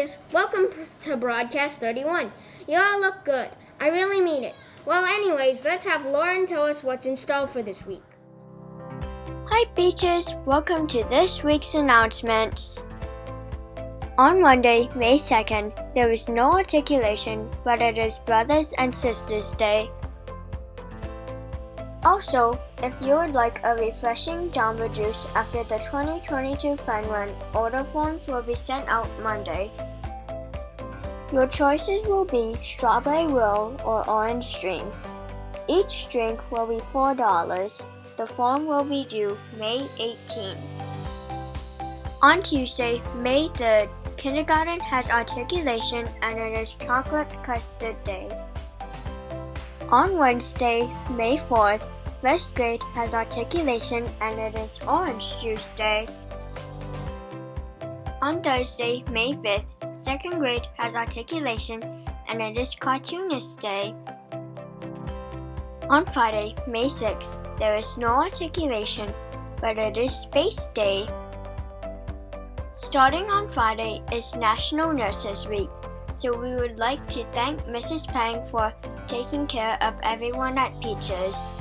Peaches. Welcome to Broadcast 31. You all look good. I really mean it. Well, anyways, let's have Lauren tell us what's in store for this week. Hi Peaches, welcome to this week's announcements. On Monday, May 2nd, there is no articulation, but it is Brothers and Sisters Day. Also, if you would like a refreshing Jamba Juice after the 2022 Fun Run, order forms will be sent out Monday. Your choices will be strawberry roll or orange drink. Each drink will be $4. The form will be due May 18. On Tuesday, May 3rd, kindergarten has articulation and it is chocolate custard day. On Wednesday, May 4th, first grade has articulation and it is orange juice day. On Thursday, May 5th, second grade has articulation and it is cartoonist day. On Friday, May 6th, there is no articulation, but it is space day. Starting on Friday is National Nurses Week, so we would like to thank Mrs. Pang for taking care of everyone at Peaches.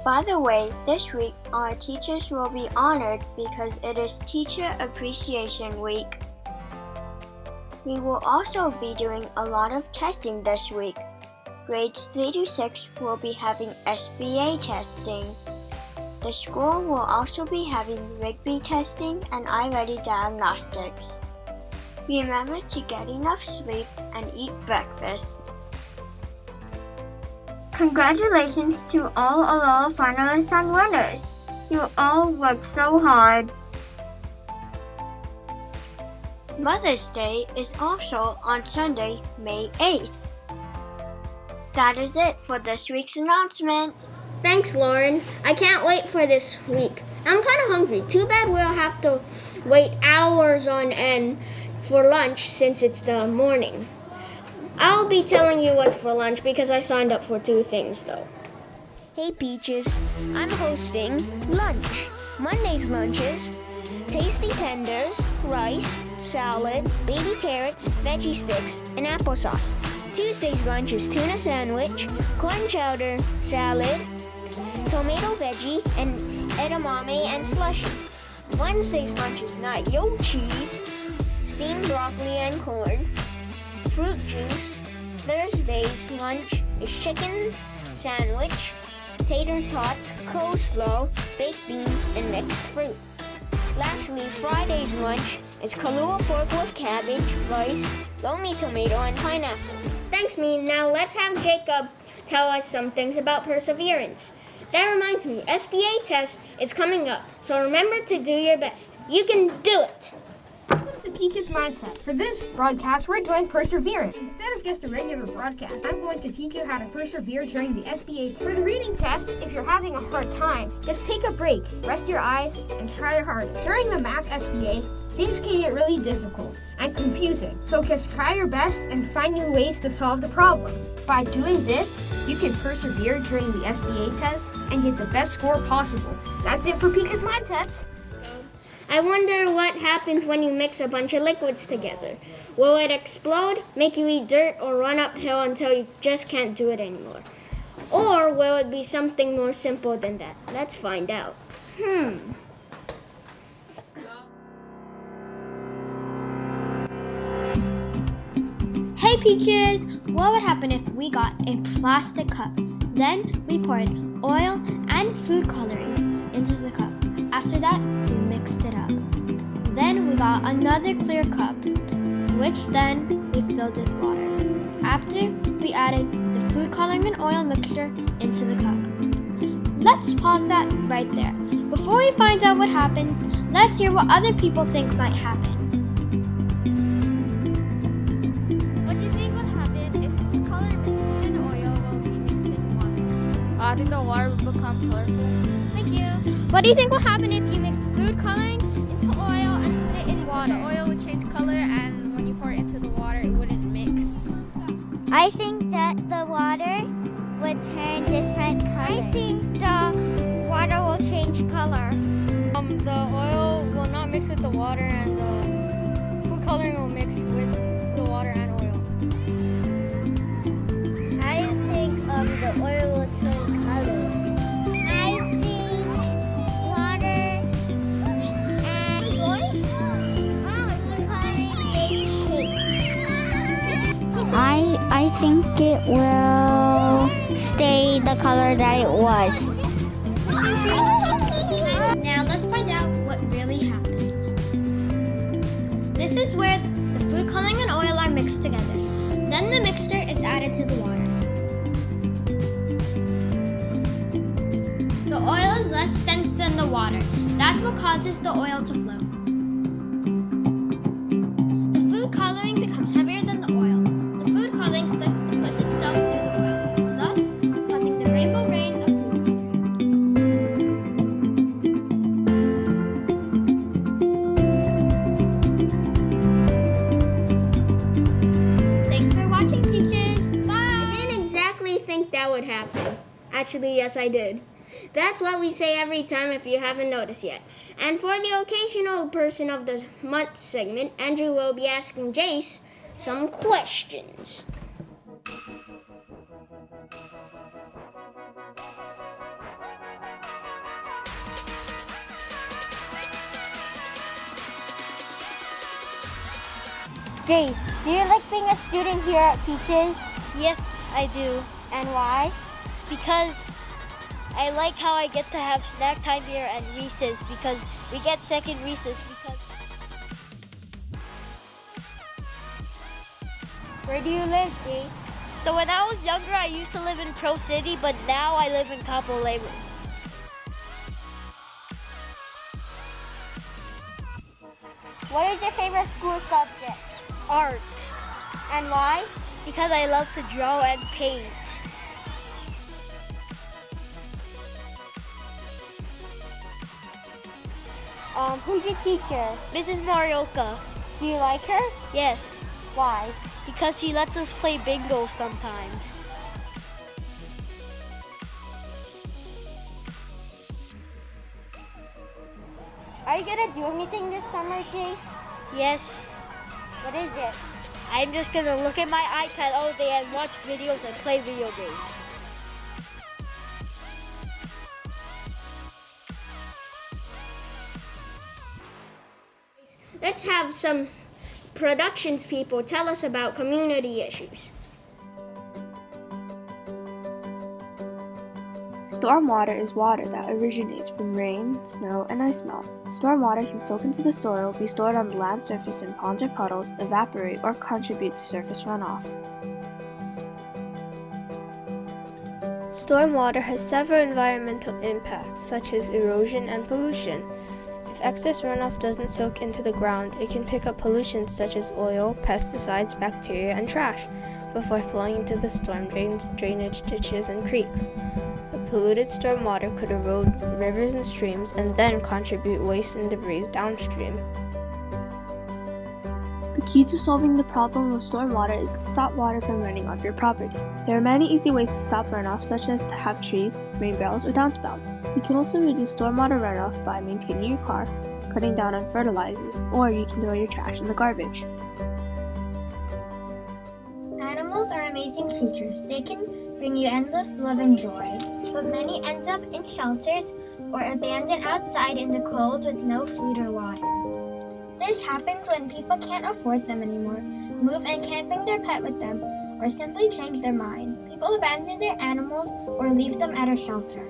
By the way, this week our teachers will be honored because it is Teacher Appreciation Week. We will also be doing a lot of testing this week. Grades 3 to 6 will be having SBA testing. The school will also be having Rigby testing and iReady diagnostics. Remember to get enough sleep and eat breakfast. Congratulations to all Aloha finalists and winners. You all worked so hard. Mother's Day is also on Sunday, May 8th. That is it for this week's announcements. Thanks, Lauren. I can't wait for this week. I'm kind of hungry. Too bad we'll have to wait hours on end for lunch since it's the morning. I'll be telling you what's for lunch because I signed up for 2 things though. Hey Peaches, I'm hosting lunch. Monday's lunches: tasty tenders, rice, salad, baby carrots, veggie sticks, and applesauce. Tuesday's lunch is tuna sandwich, corn chowder, salad, tomato veggie, and edamame and slushy. Wednesday's lunch is nacho cheese, steamed broccoli and corn, fruit juice. Thursday's lunch is chicken sandwich, tater tots, coleslaw, baked beans, and mixed fruit. Lastly, Friday's lunch is Kahlua pork with cabbage, rice, lomi tomato, and pineapple. Thanks, me. Now let's have Jacob tell us some things about perseverance. That reminds me, SBA test is coming up, so remember to do your best. You can do it! Welcome to Peaches Mindset. For this broadcast, we're doing perseverance. Instead of just a regular broadcast, I'm going to teach you how to persevere during the SBA test. For the reading test, if you're having a hard time, just take a break, rest your eyes, and try harder. During the math SBA, things can get really difficult and confusing, so just try your best and find new ways to solve the problem. By doing this, you can persevere during the SBA test and get the best score possible. That's it for Peaches Mindset. I wonder what happens when you mix a bunch of liquids together. Will it explode, make you eat dirt, or run uphill until you just can't do it anymore? Or will it be something more simple than that? Let's find out. Hey Peaches! What would happen if we got a plastic cup? Then we poured oil and food coloring into the cup. After that, we mixed it up. Then we got another clear cup, which then we filled with water. After, we added the food coloring and oil mixture into the cup. Let's pause that right there. Before we find out what happens, let's hear what other people think might happen. What do you think would happen if food color mixed in oil will be mixed in water? I think the water will become colorful. Thank you. What do you think will happen if you mixed food coloring into oil and put it in water? The oil would change color, and when you pour it into the water, it wouldn't mix. I think that the water would turn different colors. I think the water will change color. The oil will not mix with the water, and the food coloring will mix with water and oil? I think the oil will turn colors. I think water and oil. I think it will stay the color that it was. Now let's find out what really happens. This is where the food coloring and oil are mixed together. Then the mixture is added to the water. The oil is less dense than the water. That's what causes the oil to flow. The food coloring becomes heavier than the oil. The food coloring starts to push itself through the oil, thus causing the rainbow rain of food coloring. Thanks for watching, Peaches. Bye! I didn't exactly think that would happen. Actually, yes, I did. That's what we say every time if you haven't noticed yet. And for the occasional person of the month segment, Andrew will be asking Jase some questions. Jase, do you like being a student here at PCHES? Yes, I do. And why? Because I like how I get to have snack time here and recess, because we get second recess because... Where do you live, Jase? So when I was younger, I used to live in Pro City, but now I live in Kapolei. What is your favorite school subject? Art. And why? Because I love to draw and paint. Who's your teacher? Mrs. Marioka. Do you like her? Yes. Why? Because she lets us play bingo sometimes. Are you gonna do anything this summer, Jase? Yes. What is it? I'm just gonna look at my iPad all day and watch videos and play video games. Let's have some productions people tell us about community issues. Stormwater is water that originates from rain, snow, and ice melt. Stormwater can soak into the soil, be stored on the land surface in ponds or puddles, evaporate, or contribute to surface runoff. Stormwater has several environmental impacts, such as erosion and pollution. If excess runoff doesn't soak into the ground, it can pick up pollutants such as oil, pesticides, bacteria, and trash before flowing into the storm drains, drainage ditches, and creeks. The polluted stormwater could erode rivers and streams and then contribute waste and debris downstream. The key to solving the problem of stormwater is to stop water from running off your property. There are many easy ways to stop runoff, such as to have trees, rain barrels, or downspouts. You can also reduce stormwater runoff by maintaining your car, cutting down on fertilizers, or you can throw your trash in the garbage. Animals are amazing creatures. They can bring you endless love and joy, but many end up in shelters or abandoned outside in the cold with no food or water. This happens when people can't afford them anymore, move and can't bring their pet with them, or simply change their mind. People abandon their animals or leave them at a shelter.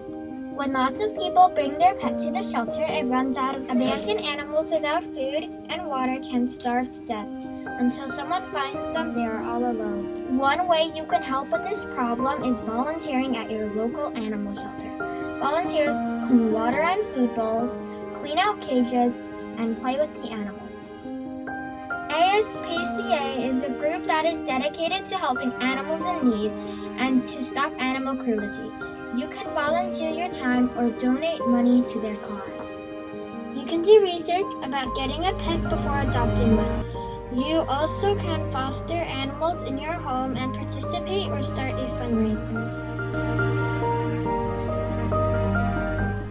When lots of people bring their pet to the shelter, it runs out of space. Abandoned animals without food and water can starve to death. Until someone finds them, they are all alone. One way you can help with this problem is volunteering at your local animal shelter. Volunteers clean water and food bowls, clean out cages, and play with the animals. ASPCA is a group that is dedicated to helping animals in need and to stop animal cruelty. You can volunteer your time or donate money to their cause. You can do research about getting a pet before adopting one. You also can foster animals in your home and participate or start a fundraiser.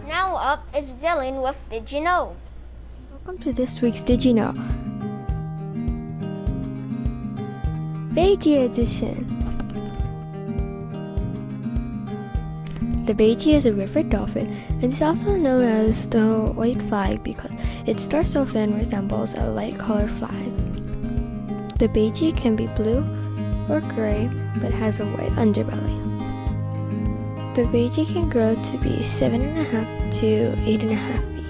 Now up is Dylan with Did You Know? Welcome to this week's Did You Know? Beijing edition. The Beijing is a river dolphin and is also known as the white flag because its dorsal fin resembles a light-colored flag. The Beijing can be blue or gray but has a white underbelly. The Beijing can grow to be 7.5 to 8.5 feet.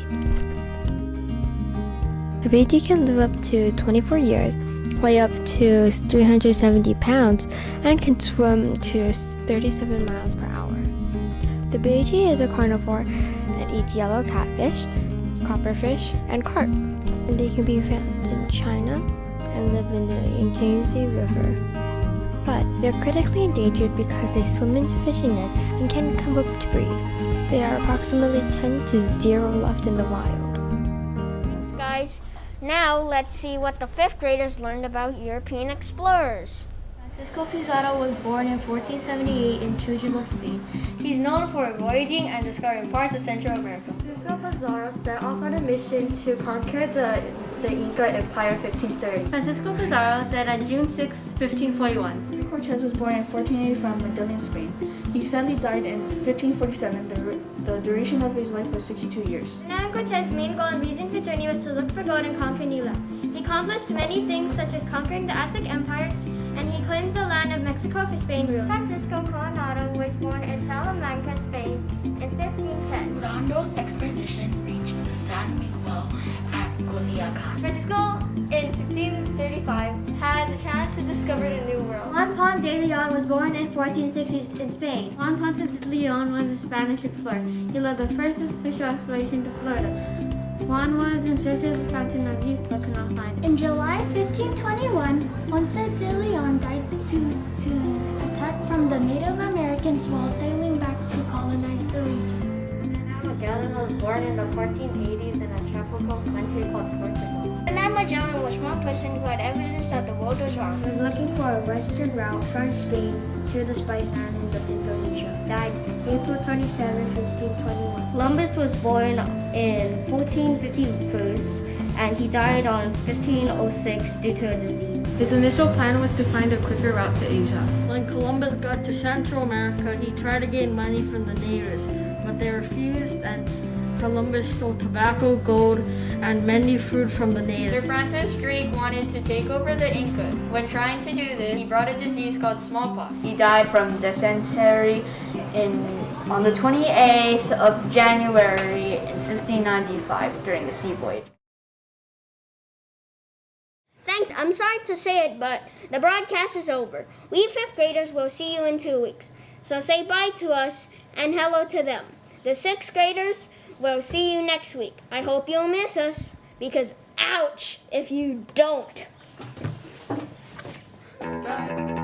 The Beijing can live up to 24 years, weigh up to 370 pounds, and can swim to 37 miles per hour. The Beijing is a carnivore and eats yellow catfish, copperfish, and carp. And they can be found in China and live in the Yangtze River. But they're critically endangered because they swim into fishing nets and can't come up to breathe. There are approximately 10 to 0 left in the wild. Thanks, guys. Now let's see what the 5th graders learned about European explorers. Francisco Pizarro was born in 1478 in Trujillo, Spain. He's known for voyaging and discovering parts of Central America. Francisco Pizarro set off on a mission to conquer the Inca Empire in 1530. Francisco Pizarro died on June 6, 1541. Cortez was born in 1485 in Medellin, Spain. He sadly died in 1547. The duration of his life was 62 years. Hernán Cortez's main goal and reason for journey was to look for gold and conquer New Land. He accomplished many things such as conquering the Aztec Empire, and he claimed the land of Mexico for Spain rule. Francisco Coronado was born in Salamanca, Spain in 1510. Ronaldo's expedition reached the San Miguel at Culiacan. Francisco, in 1535, had the chance to discover the New World. Juan Ponce de Leon was born in 1460 in Spain. Juan Ponce de Leon was a Spanish explorer. He led the first official exploration to Florida. Juan was in search of the fountain of youth but could not find it. In July 1521, Ponce de Leon died to attack from the Native Americans while sailing back to colonize the region. Magellan was born in the 1480s in a tropical country called Portugal. Hernán Magellan was one person who had evidence that the world was round. He was looking for a western route from Spain to the Spice Islands of Indonesia. Died April 27, 1521. Columbus was born in 1451 and he died on 1506 due to a disease. His initial plan was to find a quicker route to Asia. When Columbus got to Central America, he tried to gain money from the natives, but they refused, and Columbus stole tobacco, gold, and many fruit from the natives. Sir Francis Drake wanted to take over the Inca. When trying to do this, he brought a disease called smallpox. He died from dysentery on the 28th of January in 1595 during the sea voyage. Thanks. I'm sorry to say it, but the broadcast is over. We 5th graders will see you in 2 weeks. So say bye to us and hello to them. The 6th graders will see you next week. I hope you'll miss us, because ouch if you don't. Bye.